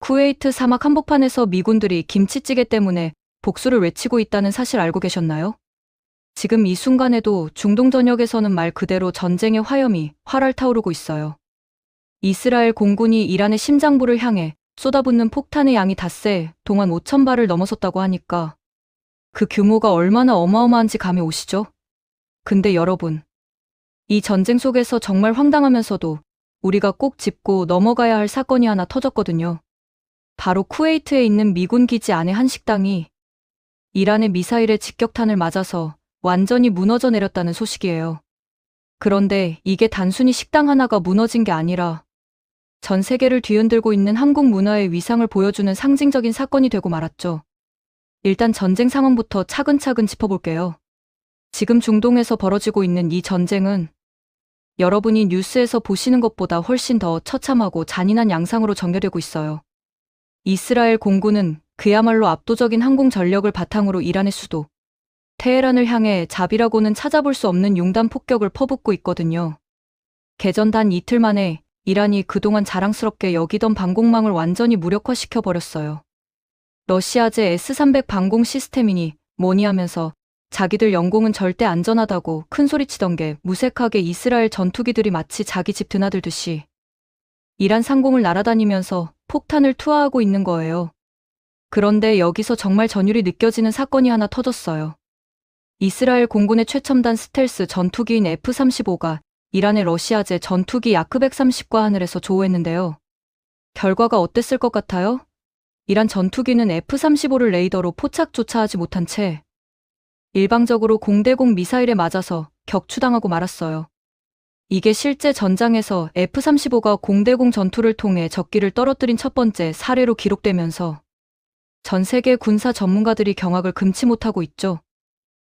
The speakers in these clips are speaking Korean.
쿠웨이트 사막 한복판에서 미군들이 김치찌개 때문에 복수를 외치고 있다는 사실 알고 계셨나요? 지금 이 순간에도 중동 전역에서는 말 그대로 전쟁의 화염이 활활 타오르고 있어요. 이스라엘 공군이 이란의 심장부를 향해 쏟아붓는 폭탄의 양이 닷새 동안 5,000발을 넘어섰다고 하니까 그 규모가 얼마나 어마어마한지 감이 오시죠? 근데 여러분, 이 전쟁 속에서 정말 황당하면서도 우리가 꼭 짚고 넘어가야 할 사건이 하나 터졌거든요. 바로 쿠웨이트에 있는 미군 기지 안의 한 식당이 이란의 미사일의 직격탄을 맞아서 완전히 무너져 내렸다는 소식이에요. 그런데 이게 단순히 식당 하나가 무너진 게 아니라 전 세계를 뒤흔들고 있는 한국 문화의 위상을 보여주는 상징적인 사건이 되고 말았죠. 일단 전쟁 상황부터 차근차근 짚어볼게요. 지금 중동에서 벌어지고 있는 이 전쟁은 여러분이 뉴스에서 보시는 것보다 훨씬 더 처참하고 잔인한 양상으로 전개되고 있어요. 이스라엘 공군은 그야말로 압도적인 항공 전력을 바탕으로 이란의 수도 테헤란을 향해 자비라고는 찾아볼 수 없는 융단 폭격을 퍼붓고 있거든요. 개전 단 이틀 만에 이란이 그동안 자랑스럽게 여기던 방공망을 완전히 무력화시켜 버렸어요. 러시아제 S-300 방공 시스템이니 뭐니 하면서 자기들 영공은 절대 안전하다고 큰소리치던 게 무색하게 이스라엘 전투기들이 마치 자기 집 드나들듯이 이란 상공을 날아다니면서 폭탄을 투하하고 있는 거예요. 그런데 여기서 정말 전율이 느껴지는 사건이 하나 터졌어요. 이스라엘 공군의 최첨단 스텔스 전투기인 F-35가 이란의 러시아제 전투기 야크-130과 하늘에서 조우했는데요. 결과가 어땠을 것 같아요? 이란 전투기는 F-35를 레이더로 포착조차 하지 못한 채 일방적으로 공대공 미사일에 맞아서 격추당하고 말았어요. 이게 실제 전장에서 F-35가 공대공 전투를 통해 적기를 떨어뜨린 첫 번째 사례로 기록되면서 전 세계 군사 전문가들이 경악을 금치 못하고 있죠.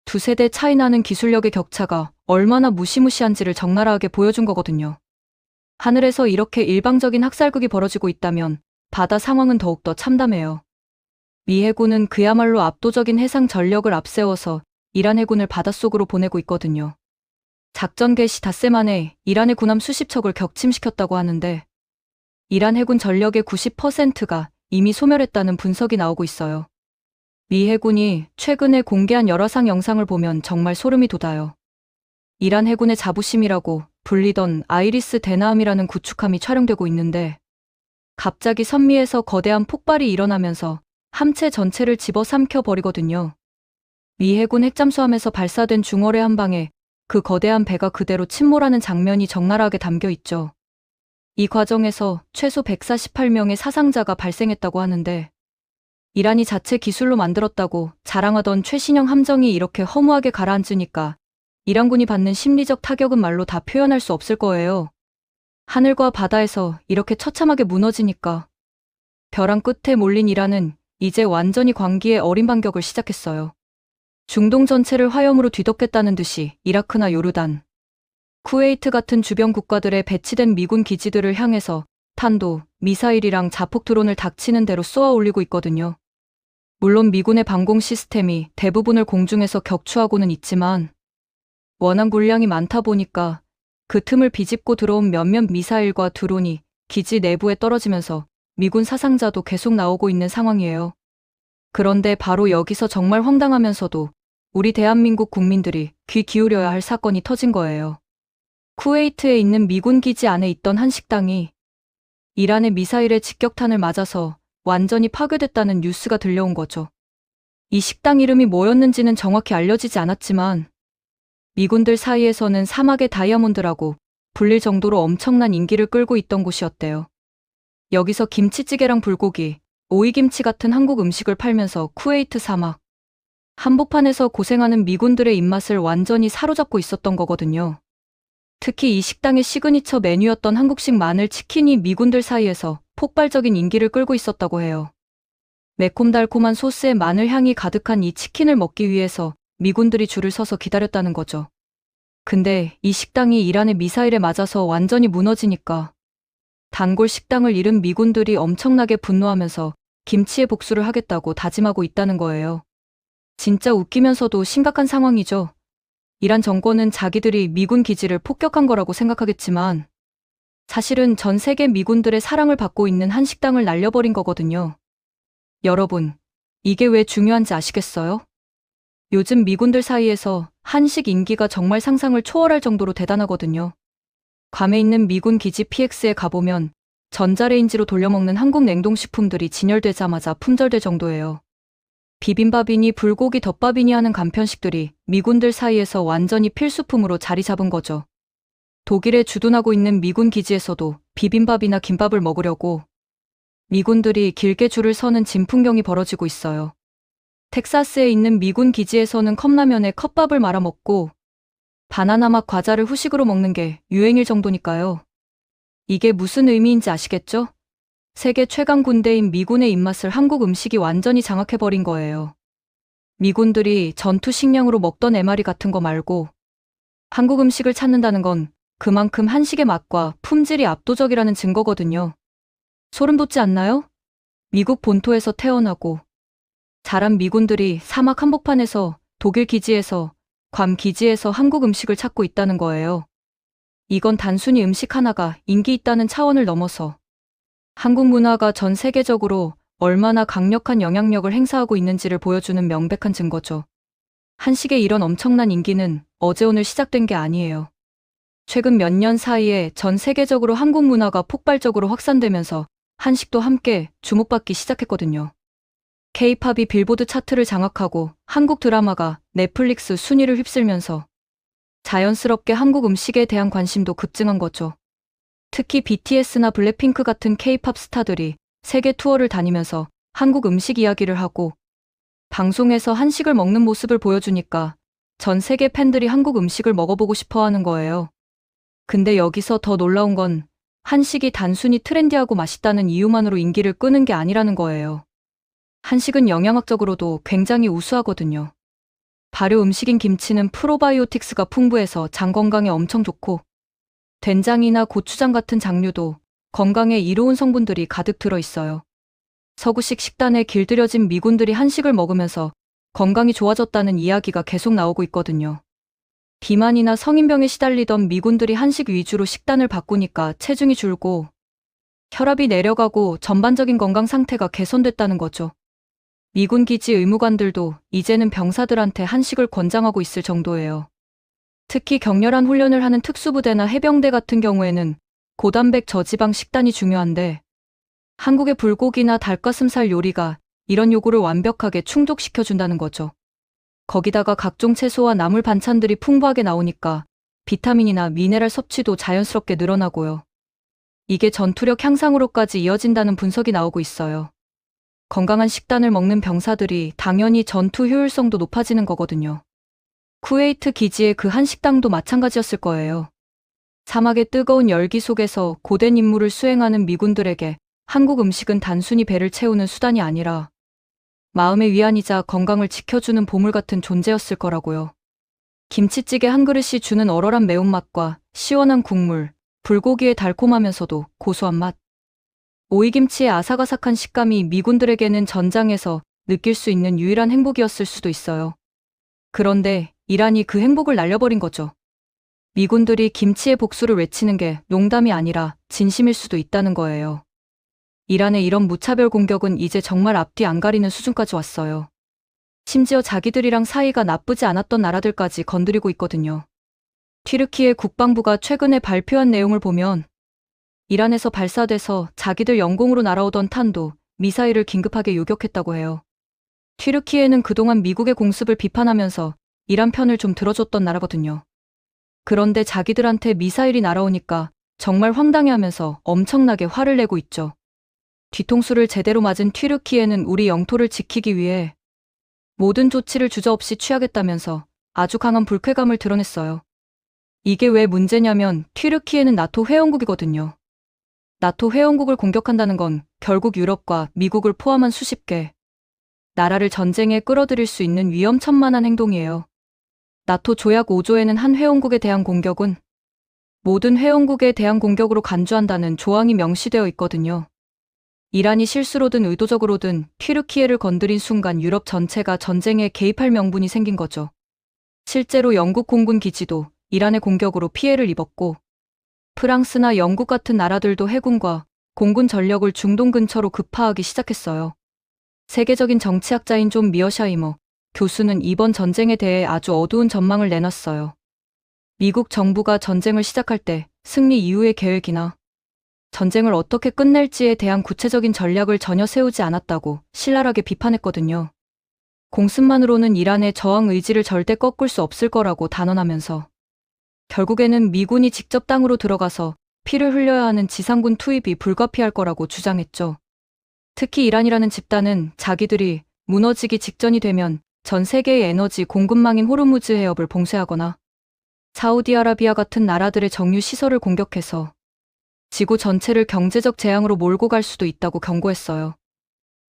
두 세대 차이 나는 기술력의 격차가 얼마나 무시무시한지를 적나라하게 보여준 거거든요. 하늘에서 이렇게 일방적인 학살극이 벌어지고 있다면 바다 상황은 더욱더 참담해요. 미 해군은 그야말로 압도적인 해상 전력을 앞세워서 이란 해군을 바닷속으로 보내고 있거든요. 작전 개시 닷새 만에 이란의 군함 수십 척을 격침시켰다고 하는데 이란 해군 전력의 90%가 이미 소멸했다는 분석이 나오고 있어요. 미 해군이 최근에 공개한 열화상 영상을 보면 정말 소름이 돋아요. 이란 해군의 자부심이라고 불리던 아이리스 데나함이라는 구축함이 촬영되고 있는데 갑자기 선미에서 거대한 폭발이 일어나면서 함체 전체를 집어삼켜 버리거든요. 미 해군 핵잠수함에서 발사된 중어뢰 한 방에 그 거대한 배가 그대로 침몰하는 장면이 적나라하게 담겨 있죠. 이 과정에서 최소 148명의 사상자가 발생했다고 하는데 이란이 자체 기술로 만들었다고 자랑하던 최신형 함정이 이렇게 허무하게 가라앉으니까 이란군이 받는 심리적 타격은 말로 다 표현할 수 없을 거예요. 하늘과 바다에서 이렇게 처참하게 무너지니까 벼랑 끝에 몰린 이란은 이제 완전히 광기에 어린 반격을 시작했어요. 중동 전체를 화염으로 뒤덮겠다는 듯이 이라크나 요르단, 쿠웨이트 같은 주변 국가들의 배치된 미군 기지들을 향해서 탄도, 미사일이랑 자폭 드론을 닥치는 대로 쏘아 올리고 있거든요. 물론 미군의 방공 시스템이 대부분을 공중에서 격추하고는 있지만 워낙 물량이 많다 보니까 그 틈을 비집고 들어온 몇몇 미사일과 드론이 기지 내부에 떨어지면서 미군 사상자도 계속 나오고 있는 상황이에요. 그런데 바로 여기서 정말 황당하면서도 우리 대한민국 국민들이 귀 기울여야 할 사건이 터진 거예요. 쿠웨이트에 있는 미군 기지 안에 있던 한 식당이 이란의 미사일의 직격탄을 맞아서 완전히 파괴됐다는 뉴스가 들려온 거죠. 이 식당 이름이 뭐였는지는 정확히 알려지지 않았지만 미군들 사이에서는 사막의 다이아몬드라고 불릴 정도로 엄청난 인기를 끌고 있던 곳이었대요. 여기서 김치찌개랑 불고기, 오이김치 같은 한국 음식을 팔면서 쿠웨이트 사막 한복판에서 고생하는 미군들의 입맛을 완전히 사로잡고 있었던 거거든요. 특히 이 식당의 시그니처 메뉴였던 한국식 마늘 치킨이 미군들 사이에서 폭발적인 인기를 끌고 있었다고 해요. 매콤달콤한 소스에 마늘 향이 가득한 이 치킨을 먹기 위해서 미군들이 줄을 서서 기다렸다는 거죠. 근데 이 식당이 이란의 미사일에 맞아서 완전히 무너지니까 단골 식당을 잃은 미군들이 엄청나게 분노하면서 김치의 복수를 하겠다고 다짐하고 있다는 거예요. 진짜 웃기면서도 심각한 상황이죠. 이란 정권은 자기들이 미군 기지를 폭격한 거라고 생각하겠지만 사실은 전 세계 미군들의 사랑을 받고 있는 한식당을 날려버린 거거든요. 여러분, 이게 왜 중요한지 아시겠어요? 요즘 미군들 사이에서 한식 인기가 정말 상상을 초월할 정도로 대단하거든요. 괌에 있는 미군 기지 PX에 가보면 전자레인지로 돌려먹는 한국 냉동식품들이 진열되자마자 품절될 정도예요. 비빔밥이니 불고기 덮밥이니 하는 간편식들이 미군들 사이에서 완전히 필수품으로 자리 잡은 거죠. 독일에 주둔하고 있는 미군 기지에서도 비빔밥이나 김밥을 먹으려고 미군들이 길게 줄을 서는 진풍경이 벌어지고 있어요. 텍사스에 있는 미군 기지에서는 컵라면에 컵밥을 말아 먹고 바나나 맛 과자를 후식으로 먹는 게 유행일 정도니까요. 이게 무슨 의미인지 아시겠죠? 세계 최강 군대인 미군의 입맛을 한국 음식이 완전히 장악해버린 거예요. 미군들이 전투 식량으로 먹던 MRE 같은 거 말고 한국 음식을 찾는다는 건 그만큼 한식의 맛과 품질이 압도적이라는 증거거든요. 소름 돋지 않나요? 미국 본토에서 태어나고 자란 미군들이 사막 한복판에서 독일 기지에서 괌 기지에서 한국 음식을 찾고 있다는 거예요. 이건 단순히 음식 하나가 인기 있다는 차원을 넘어서 한국 문화가 전 세계적으로 얼마나 강력한 영향력을 행사하고 있는지를 보여주는 명백한 증거죠. 한식의 이런 엄청난 인기는 어제 오늘 시작된 게 아니에요. 최근 몇 년 사이에 전 세계적으로 한국 문화가 폭발적으로 확산되면서 한식도 함께 주목받기 시작했거든요. K-팝이 빌보드 차트를 장악하고 한국 드라마가 넷플릭스 순위를 휩쓸면서 자연스럽게 한국 음식에 대한 관심도 급증한 거죠. 특히 BTS나 블랙핑크 같은 K-팝 스타들이 세계 투어를 다니면서 한국 음식 이야기를 하고 방송에서 한식을 먹는 모습을 보여주니까 전 세계 팬들이 한국 음식을 먹어보고 싶어 하는 거예요. 근데 여기서 더 놀라운 건 한식이 단순히 트렌디하고 맛있다는 이유만으로 인기를 끄는 게 아니라는 거예요. 한식은 영양학적으로도 굉장히 우수하거든요. 발효 음식인 김치는 프로바이오틱스가 풍부해서 장 건강에 엄청 좋고 된장이나 고추장 같은 장류도 건강에 이로운 성분들이 가득 들어있어요. 서구식 식단에 길들여진 미군들이 한식을 먹으면서 건강이 좋아졌다는 이야기가 계속 나오고 있거든요. 비만이나 성인병에 시달리던 미군들이 한식 위주로 식단을 바꾸니까 체중이 줄고 혈압이 내려가고 전반적인 건강 상태가 개선됐다는 거죠. 미군 기지 의무관들도 이제는 병사들한테 한식을 권장하고 있을 정도예요. 특히 격렬한 훈련을 하는 특수부대나 해병대 같은 경우에는 고단백 저지방 식단이 중요한데 한국의 불고기나 닭가슴살 요리가 이런 요구를 완벽하게 충족시켜준다는 거죠. 거기다가 각종 채소와 나물 반찬들이 풍부하게 나오니까 비타민이나 미네랄 섭취도 자연스럽게 늘어나고요. 이게 전투력 향상으로까지 이어진다는 분석이 나오고 있어요. 건강한 식단을 먹는 병사들이 당연히 전투 효율성도 높아지는 거거든요. 쿠웨이트 기지의 그 한식당도 마찬가지였을 거예요. 사막의 뜨거운 열기 속에서 고된 임무를 수행하는 미군들에게 한국 음식은 단순히 배를 채우는 수단이 아니라 마음의 위안이자 건강을 지켜주는 보물 같은 존재였을 거라고요. 김치찌개 한 그릇이 주는 얼얼한 매운맛과 시원한 국물, 불고기의 달콤하면서도 고소한 맛, 오이김치의 아삭아삭한 식감이 미군들에게는 전장에서 느낄 수 있는 유일한 행복이었을 수도 있어요. 그런데 이란이 그 행복을 날려버린 거죠. 미군들이 김치의 복수를 외치는 게 농담이 아니라 진심일 수도 있다는 거예요. 이란의 이런 무차별 공격은 이제 정말 앞뒤 안 가리는 수준까지 왔어요. 심지어 자기들이랑 사이가 나쁘지 않았던 나라들까지 건드리고 있거든요. 튀르키예 국방부가 최근에 발표한 내용을 보면 이란에서 발사돼서 자기들 영공으로 날아오던 탄도, 미사일을 긴급하게 요격했다고 해요. 튀르키예는 그동안 미국의 공습을 비판하면서 이란 편을 좀 들어줬던 나라거든요. 그런데 자기들한테 미사일이 날아오니까 정말 황당해하면서 엄청나게 화를 내고 있죠. 뒤통수를 제대로 맞은 튀르키예는 우리 영토를 지키기 위해 모든 조치를 주저없이 취하겠다면서 아주 강한 불쾌감을 드러냈어요. 이게 왜 문제냐면 튀르키예는 나토 회원국이거든요. 나토 회원국을 공격한다는 건 결국 유럽과 미국을 포함한 수십 개 나라를 전쟁에 끌어들일 수 있는 위험천만한 행동이에요. 나토 조약 5조에는 한 회원국에 대한 공격은 모든 회원국에 대한 공격으로 간주한다는 조항이 명시되어 있거든요. 이란이 실수로든 의도적으로든 튀르키예를 건드린 순간 유럽 전체가 전쟁에 개입할 명분이 생긴 거죠. 실제로 영국 공군 기지도 이란의 공격으로 피해를 입었고 프랑스나 영국 같은 나라들도 해군과 공군 전력을 중동 근처로 급파하기 시작했어요. 세계적인 정치학자인 존 미어샤이머 교수는 이번 전쟁에 대해 아주 어두운 전망을 내놨어요. 미국 정부가 전쟁을 시작할 때 승리 이후의 계획이나 전쟁을 어떻게 끝낼지에 대한 구체적인 전략을 전혀 세우지 않았다고 신랄하게 비판했거든요. 공습만으로는 이란의 저항 의지를 절대 꺾을 수 없을 거라고 단언하면서 결국에는 미군이 직접 땅으로 들어가서 피를 흘려야 하는 지상군 투입이 불가피할 거라고 주장했죠. 특히 이란이라는 집단은 자기들이 무너지기 직전이 되면 전 세계의 에너지 공급망인 호르무즈 해협을 봉쇄하거나 사우디아라비아 같은 나라들의 정유 시설을 공격해서 지구 전체를 경제적 재앙으로 몰고 갈 수도 있다고 경고했어요.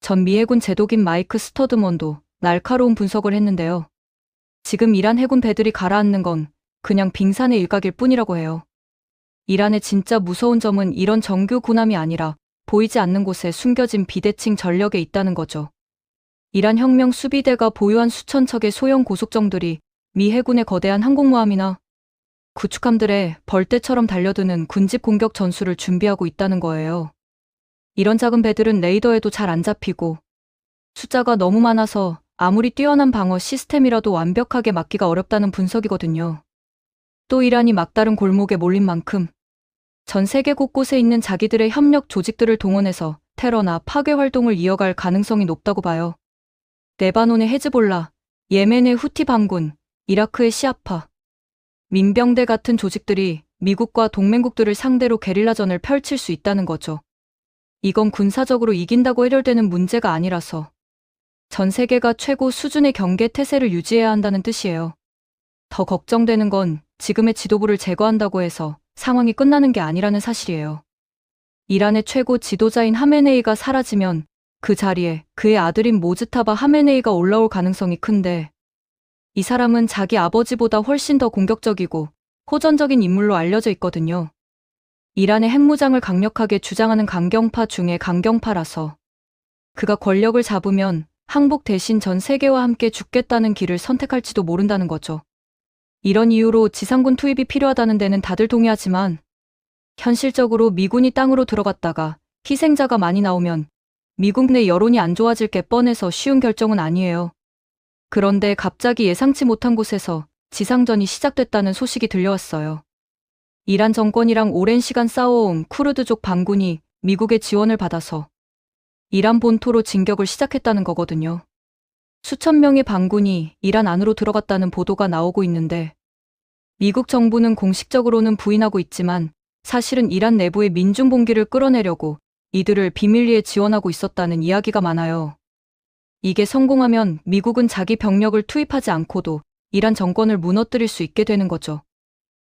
전 미해군 제독인 마이크 스터드먼도 날카로운 분석을 했는데요. 지금 이란 해군 배들이 가라앉는 건 그냥 빙산의 일각일 뿐이라고 해요. 이란의 진짜 무서운 점은 이런 정규 군함이 아니라 보이지 않는 곳에 숨겨진 비대칭 전력에 있다는 거죠. 이란 혁명 수비대가 보유한 수천 척의 소형 고속정들이 미 해군의 거대한 항공모함이나 구축함들에 벌떼처럼 달려드는 군집 공격 전술을 준비하고 있다는 거예요. 이런 작은 배들은 레이더에도 잘 안 잡히고 숫자가 너무 많아서 아무리 뛰어난 방어 시스템이라도 완벽하게 막기가 어렵다는 분석이거든요. 또 이란이 막다른 골목에 몰린 만큼 전 세계 곳곳에 있는 자기들의 협력 조직들을 동원해서 테러나 파괴 활동을 이어갈 가능성이 높다고 봐요. 레바논의 헤즈볼라, 예멘의 후티 반군, 이라크의 시아파, 민병대 같은 조직들이 미국과 동맹국들을 상대로 게릴라전을 펼칠 수 있다는 거죠. 이건 군사적으로 이긴다고 해결되는 문제가 아니라서 전 세계가 최고 수준의 경계 태세를 유지해야 한다는 뜻이에요. 더 걱정되는 건 지금의 지도부를 제거한다고 해서 상황이 끝나는 게 아니라는 사실이에요. 이란의 최고 지도자인 하메네이가 사라지면 그 자리에 그의 아들인 모즈타바 하메네이가 올라올 가능성이 큰데 이 사람은 자기 아버지보다 훨씬 더 공격적이고 호전적인 인물로 알려져 있거든요. 이란의 핵무장을 강력하게 주장하는 강경파 중에 강경파라서 그가 권력을 잡으면 항복 대신 전 세계와 함께 죽겠다는 길을 선택할지도 모른다는 거죠. 이런 이유로 지상군 투입이 필요하다는 데는 다들 동의하지만 현실적으로 미군이 땅으로 들어갔다가 희생자가 많이 나오면 미국 내 여론이 안 좋아질 게 뻔해서 쉬운 결정은 아니에요. 그런데 갑자기 예상치 못한 곳에서 지상전이 시작됐다는 소식이 들려왔어요. 이란 정권이랑 오랜 시간 싸워온 쿠르드족 반군이 미국의 지원을 받아서 이란 본토로 진격을 시작했다는 거거든요. 수천 명의 반군이 이란 안으로 들어갔다는 보도가 나오고 있는데 미국 정부는 공식적으로는 부인하고 있지만 사실은 이란 내부의 민중 봉기를 끌어내려고 이들을 비밀리에 지원하고 있었다는 이야기가 많아요. 이게 성공하면 미국은 자기 병력을 투입하지 않고도 이란 정권을 무너뜨릴 수 있게 되는 거죠.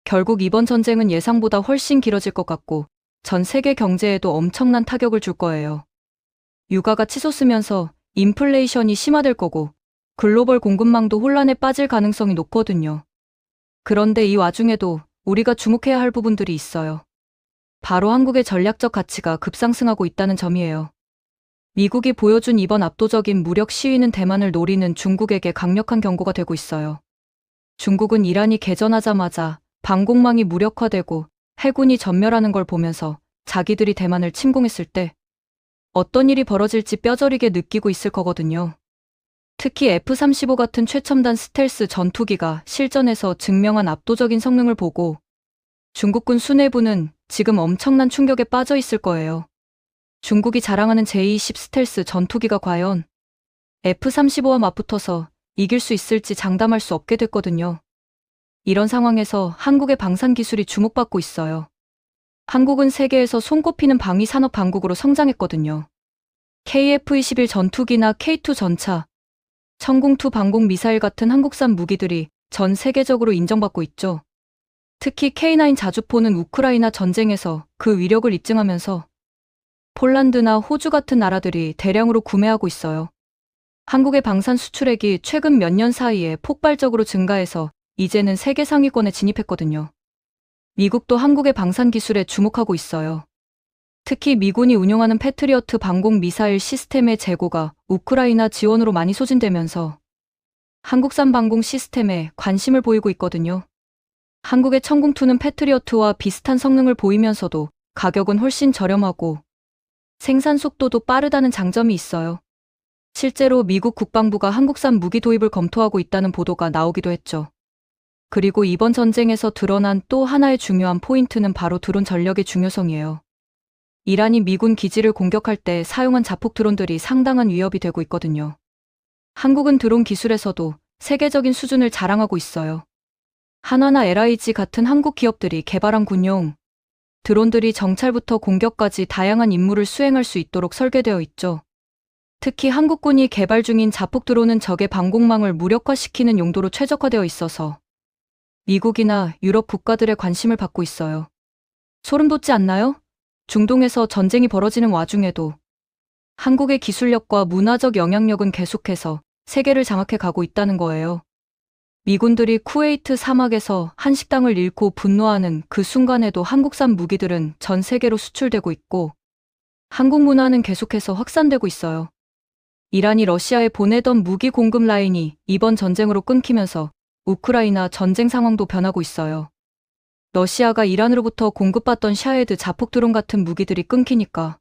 결국 이번 전쟁은 예상보다 훨씬 길어질 것 같고 전 세계 경제에도 엄청난 타격을 줄 거예요. 유가가 치솟으면서 인플레이션이 심화될 거고 글로벌 공급망도 혼란에 빠질 가능성이 높거든요. 그런데 이 와중에도 우리가 주목해야 할 부분들이 있어요. 바로 한국의 전략적 가치가 급상승하고 있다는 점이에요. 미국이 보여준 이번 압도적인 무력 시위는 대만을 노리는 중국에게 강력한 경고가 되고 있어요. 중국은 이란이 개전하자마자 방공망이 무력화되고 해군이 전멸하는 걸 보면서 자기들이 대만을 침공했을 때 어떤 일이 벌어질지 뼈저리게 느끼고 있을 거거든요. 특히 F-35 같은 최첨단 스텔스 전투기가 실전에서 증명한 압도적인 성능을 보고 중국군 수뇌부는 지금 엄청난 충격에 빠져 있을 거예요. 중국이 자랑하는 J-20 스텔스 전투기가 과연 F-35와 맞붙어서 이길 수 있을지 장담할 수 없게 됐거든요. 이런 상황에서 한국의 방산 기술이 주목받고 있어요. 한국은 세계에서 손꼽히는 방위 산업 강국으로 성장했거든요. KF-21 전투기나 K2 전차, 천궁2 방공 미사일 같은 한국산 무기들이 전 세계적으로 인정받고 있죠. 특히 K9 자주포는 우크라이나 전쟁에서 그 위력을 입증하면서 폴란드나 호주 같은 나라들이 대량으로 구매하고 있어요. 한국의 방산 수출액이 최근 몇 년 사이에 폭발적으로 증가해서 이제는 세계 상위권에 진입했거든요. 미국도 한국의 방산 기술에 주목하고 있어요. 특히 미군이 운용하는 패트리어트 방공 미사일 시스템의 재고가 우크라이나 지원으로 많이 소진되면서 한국산 방공 시스템에 관심을 보이고 있거든요. 한국의 천궁2는 패트리어트와 비슷한 성능을 보이면서도 가격은 훨씬 저렴하고 생산 속도도 빠르다는 장점이 있어요. 실제로 미국 국방부가 한국산 무기 도입을 검토하고 있다는 보도가 나오기도 했죠. 그리고 이번 전쟁에서 드러난 또 하나의 중요한 포인트는 바로 드론 전력의 중요성이에요. 이란이 미군 기지를 공격할 때 사용한 자폭 드론들이 상당한 위협이 되고 있거든요. 한국은 드론 기술에서도 세계적인 수준을 자랑하고 있어요. 한화나 LIG 같은 한국 기업들이 개발한 군용 드론들이 정찰부터 공격까지 다양한 임무를 수행할 수 있도록 설계되어 있죠. 특히 한국군이 개발 중인 자폭 드론은 적의 방공망을 무력화시키는 용도로 최적화되어 있어서 미국이나 유럽 국가들의 관심을 받고 있어요. 소름 돋지 않나요? 중동에서 전쟁이 벌어지는 와중에도 한국의 기술력과 문화적 영향력은 계속해서 세계를 장악해 가고 있다는 거예요. 미군들이 쿠웨이트 사막에서 한 식당을 잃고 분노하는 그 순간에도 한국산 무기들은 전 세계로 수출되고 있고 한국 문화는 계속해서 확산되고 있어요. 이란이 러시아에 보내던 무기 공급 라인이 이번 전쟁으로 끊기면서 우크라이나 전쟁 상황도 변하고 있어요. 러시아가 이란으로부터 공급받던 샤헤드 자폭 드론 같은 무기들이 끊기니까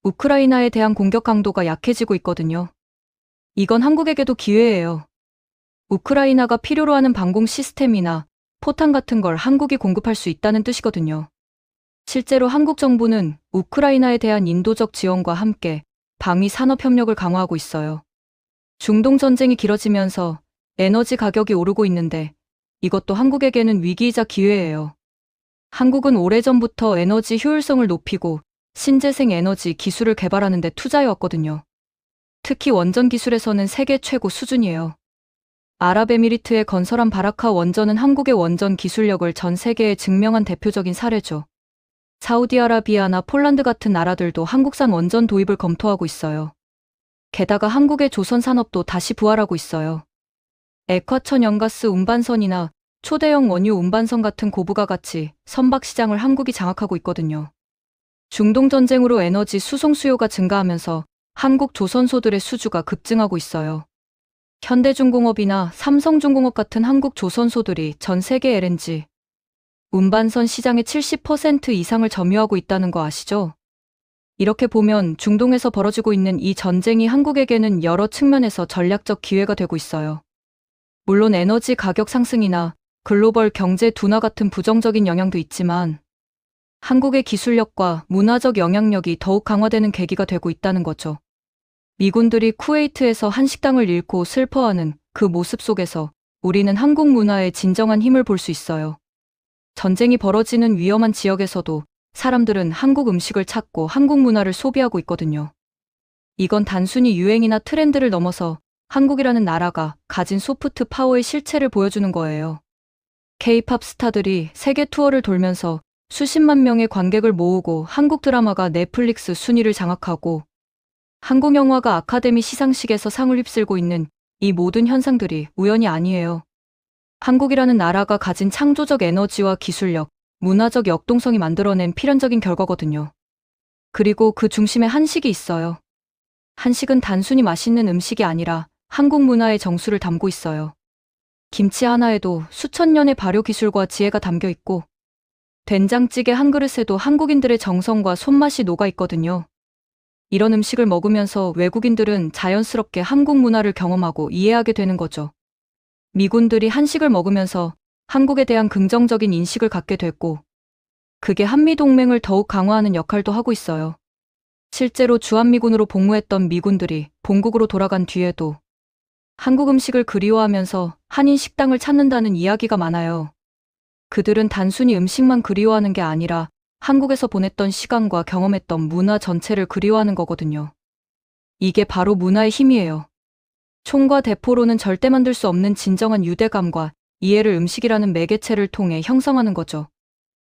우크라이나에 대한 공격 강도가 약해지고 있거든요. 이건 한국에게도 기회예요. 우크라이나가 필요로 하는 방공 시스템이나 포탄 같은 걸 한국이 공급할 수 있다는 뜻이거든요. 실제로 한국 정부는 우크라이나에 대한 인도적 지원과 함께 방위 산업 협력을 강화하고 있어요. 중동 전쟁이 길어지면서 에너지 가격이 오르고 있는데 이것도 한국에게는 위기이자 기회예요. 한국은 오래전부터 에너지 효율성을 높이고 신재생 에너지 기술을 개발하는 데 투자해왔거든요. 특히 원전 기술에서는 세계 최고 수준이에요. 아랍에미리트에 건설한 바라카 원전은 한국의 원전 기술력을 전 세계에 증명한 대표적인 사례죠. 사우디아라비아나 폴란드 같은 나라들도 한국산 원전 도입을 검토하고 있어요. 게다가 한국의 조선 산업도 다시 부활하고 있어요. 액화천 연가스 운반선이나 초대형 원유 운반선 같은 고부가 가치 선박 시장을 한국이 장악하고 있거든요. 중동 전쟁으로 에너지 수송 수요가 증가하면서 한국 조선소들의 수주가 급증하고 있어요. 현대중공업이나 삼성중공업 같은 한국 조선소들이 전 세계 LNG 운반선 시장의 70% 이상을 점유하고 있다는 거 아시죠? 이렇게 보면 중동에서 벌어지고 있는 이 전쟁이 한국에게는 여러 측면에서 전략적 기회가 되고 있어요. 물론 에너지 가격 상승이나 글로벌 경제 둔화 같은 부정적인 영향도 있지만 한국의 기술력과 문화적 영향력이 더욱 강화되는 계기가 되고 있다는 거죠. 미군들이 쿠웨이트에서 한 식당을 잃고 슬퍼하는 그 모습 속에서 우리는 한국 문화의 진정한 힘을 볼 수 있어요. 전쟁이 벌어지는 위험한 지역에서도 사람들은 한국 음식을 찾고 한국 문화를 소비하고 있거든요. 이건 단순히 유행이나 트렌드를 넘어서 한국이라는 나라가 가진 소프트 파워의 실체를 보여주는 거예요. K-팝 스타들이 세계 투어를 돌면서 수십만 명의 관객을 모으고 한국 드라마가 넷플릭스 순위를 장악하고 한국 영화가 아카데미 시상식에서 상을 휩쓸고 있는 이 모든 현상들이 우연이 아니에요. 한국이라는 나라가 가진 창조적 에너지와 기술력, 문화적 역동성이 만들어낸 필연적인 결과거든요. 그리고 그 중심에 한식이 있어요. 한식은 단순히 맛있는 음식이 아니라 한국 문화의 정수를 담고 있어요. 김치 하나에도 수천 년의 발효 기술과 지혜가 담겨 있고 된장찌개 한 그릇에도 한국인들의 정성과 손맛이 녹아 있거든요. 이런 음식을 먹으면서 외국인들은 자연스럽게 한국 문화를 경험하고 이해하게 되는 거죠. 미군들이 한식을 먹으면서 한국에 대한 긍정적인 인식을 갖게 됐고 그게 한미동맹을 더욱 강화하는 역할도 하고 있어요. 실제로 주한미군으로 복무했던 미군들이 본국으로 돌아간 뒤에도 한국 음식을 그리워하면서 한인 식당을 찾는다는 이야기가 많아요. 그들은 단순히 음식만 그리워하는 게 아니라 한국에서 보냈던 시간과 경험했던 문화 전체를 그리워하는 거거든요. 이게 바로 문화의 힘이에요. 총과 대포로는 절대 만들 수 없는 진정한 유대감과 이해를 음식이라는 매개체를 통해 형성하는 거죠.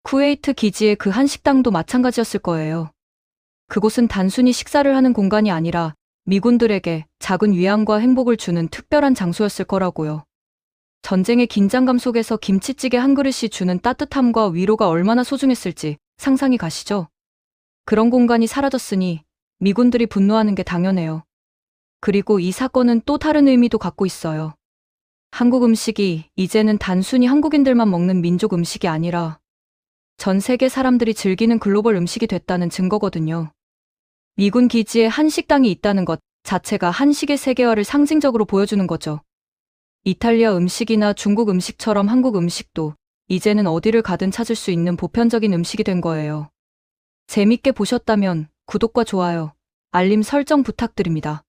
쿠웨이트 기지의 그 한 식당도 마찬가지였을 거예요. 그곳은 단순히 식사를 하는 공간이 아니라 미군들에게 작은 위안과 행복을 주는 특별한 장소였을 거라고요. 전쟁의 긴장감 속에서 김치찌개 한 그릇이 주는 따뜻함과 위로가 얼마나 소중했을지 상상이 가시죠? 그런 공간이 사라졌으니 미군들이 분노하는 게 당연해요. 그리고 이 사건은 또 다른 의미도 갖고 있어요. 한국 음식이 이제는 단순히 한국인들만 먹는 민족 음식이 아니라 전 세계 사람들이 즐기는 글로벌 음식이 됐다는 증거거든요. 미군 기지에 한식당이 있다는 것 자체가 한식의 세계화를 상징적으로 보여주는 거죠. 이탈리아 음식이나 중국 음식처럼 한국 음식도 이제는 어디를 가든 찾을 수 있는 보편적인 음식이 된 거예요. 재밌게 보셨다면 구독과 좋아요, 알림 설정 부탁드립니다.